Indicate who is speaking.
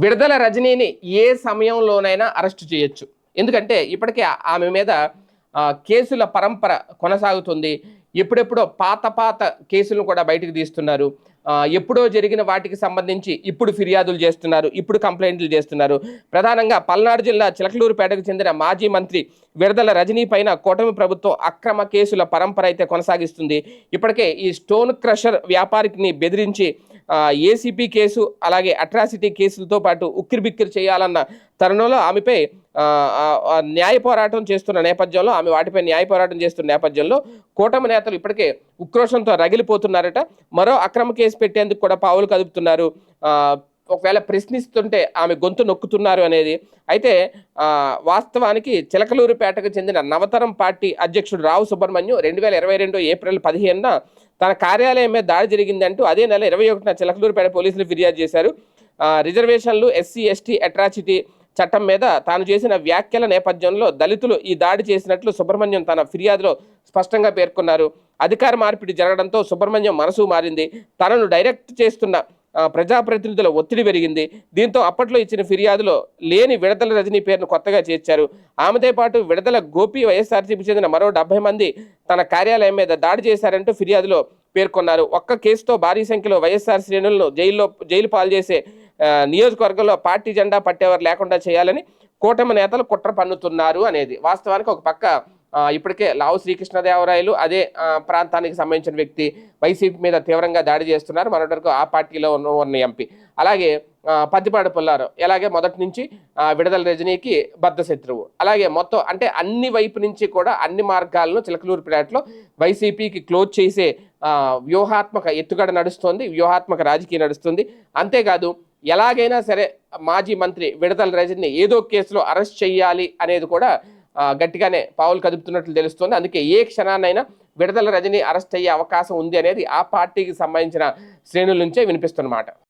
Speaker 1: విడుదల రజనీని ఏ సమయంలోనైనా అరెస్ట్ చేయొచ్చు. ఎందుకంటే ఇప్పటికే ఆమె మీద కేసుల పరంపర కొనసాగుతుంది. ఎప్పుడెప్పుడో పాత కేసులను కూడా బయటకు తీస్తున్నారు. ఎప్పుడో జరిగిన వాటికి సంబంధించి ఇప్పుడు ఫిర్యాదులు చేస్తున్నారు. ఇప్పుడు కంప్లైంట్లు చేస్తున్నారు. ప్రధానంగా పల్నాడు జిల్లా చిలకలూరుపేటకు చెందిన మాజీ మంత్రి విడుదల రజనీ పైన కూటమి ప్రభుత్వం అక్రమ కేసుల పరంపర అయితే కొనసాగిస్తుంది. ఇప్పటికే ఈ స్టోన్ క్రషర్ వ్యాపారిని బెదిరించి ఏసీపీ కేసు అలాగే అట్రాసిటీ కేసులతో పాటు ఉక్కిరిబిక్కిరి చేయాలన్న తరుణంలో ఆమెపై న్యాయ పోరాటం చేస్తున్న నేపథ్యంలో వాటిపై న్యాయ పోరాటం చేస్తున్న నేపథ్యంలో కూటమి నేతలు ఇప్పటికే ఉక్రోషంతో రగిలిపోతున్నారట. మరో అక్రమ కేసు పెట్టేందుకు కూడా పావులు కదుపుతున్నారు. ఒకవేళ ప్రశ్నిస్తుంటే ఆమె గొంతు నొక్కుతున్నారు అనేది. అయితే వాస్తవానికి చిలకలూరుపేటకు చెందిన నవతరం పార్టీ అధ్యక్షుడు రావు సుబ్రహ్మణ్యం 2022 ఏప్రిల్ 15న తన కార్యాలయం మీద దాడి జరిగిందంటూ అదే నెల 21న చిలకలూరుపేట పోలీసులు ఫిర్యాదు చేశారు. రిజర్వేషన్లు, ఎస్సీ ఎస్టీ అట్రాసిటీ చట్టం మీద తాను చేసిన వ్యాఖ్యల నేపథ్యంలో దళితులు ఈ దాడి చేసినట్లు సుబ్రహ్మణ్యం తన ఫిర్యాదులో స్పష్టంగా పేర్కొన్నారు. అధికార మార్పిడి జరగడంతో సుబ్రహ్మణ్యం మనసు మారింది. తనను డైరెక్ట్ చేస్తున్న ప్రజాప్రతినిధుల ఒత్తిడి పెరిగింది. దీంతో అప్పట్లో ఇచ్చిన ఫిర్యాదులో లేని విడుదల రజనీ పేరును కొత్తగా చేర్చారు. ఆమెతో పాటు విడుదల గోపి వైఎస్ఆర్సీపీ చెందిన మరో 70 మంది తన కార్యాలయం మీద దాడి చేశారంటూ ఫిర్యాదులో పేర్కొన్నారు. ఒక్క కేసుతో భారీ సంఖ్యలో వైఎస్ఆర్ శ్రేణులను జైలు పాలు చేసే నియోజకవర్గంలో పార్టీ జెండా పట్టేవారు లేకుండా చేయాలని కూటమి నేతలు కుట్ర పన్నుతున్నారు అనేది. వాస్తవానికి ఒక పక్క ఇప్పటికే లావు శ్రీకృష్ణదేవరాయలు అదే ప్రాంతానికి సంబంధించిన వ్యక్తి వైసీపీ మీద తీవ్రంగా దాడి చేస్తున్నారు. మరొకరికి ఆ పార్టీలో ఉన్న ఎంపీ. అలాగే పత్తిపాడు పుల్లారావు ఎలాగే మొదటి నుంచి విడుదల రజనీకి బద్ధ శత్రువు. అలాగే మొత్తం అంటే అన్ని వైపు నుంచి కూడా అన్ని మార్గాలను చిలకలూరుపేటలో వైసీపీకి క్లోజ్ చేసే వ్యూహాత్మక ఎత్తుగడ నడుస్తోంది, వ్యూహాత్మక రాజకీయం నడుస్తుంది. అంతేకాదు ఎలాగైనా సరే మాజీ మంత్రి విడుదల రజనీని ఏదో కేసులో అరెస్ట్ చేయాలి అనేది కూడా గట్టిగానే పావులు కదుపుతున్నట్లు తెలుస్తోంది. అందుకే ఏ క్షణాన్నైనా విడుదల రజనీ అరెస్ట్ అయ్యే అవకాశం ఉంది అనేది ఆ పార్టీకి సంబంధించిన శ్రేణుల నుంచే వినిపిస్తున్నమాట.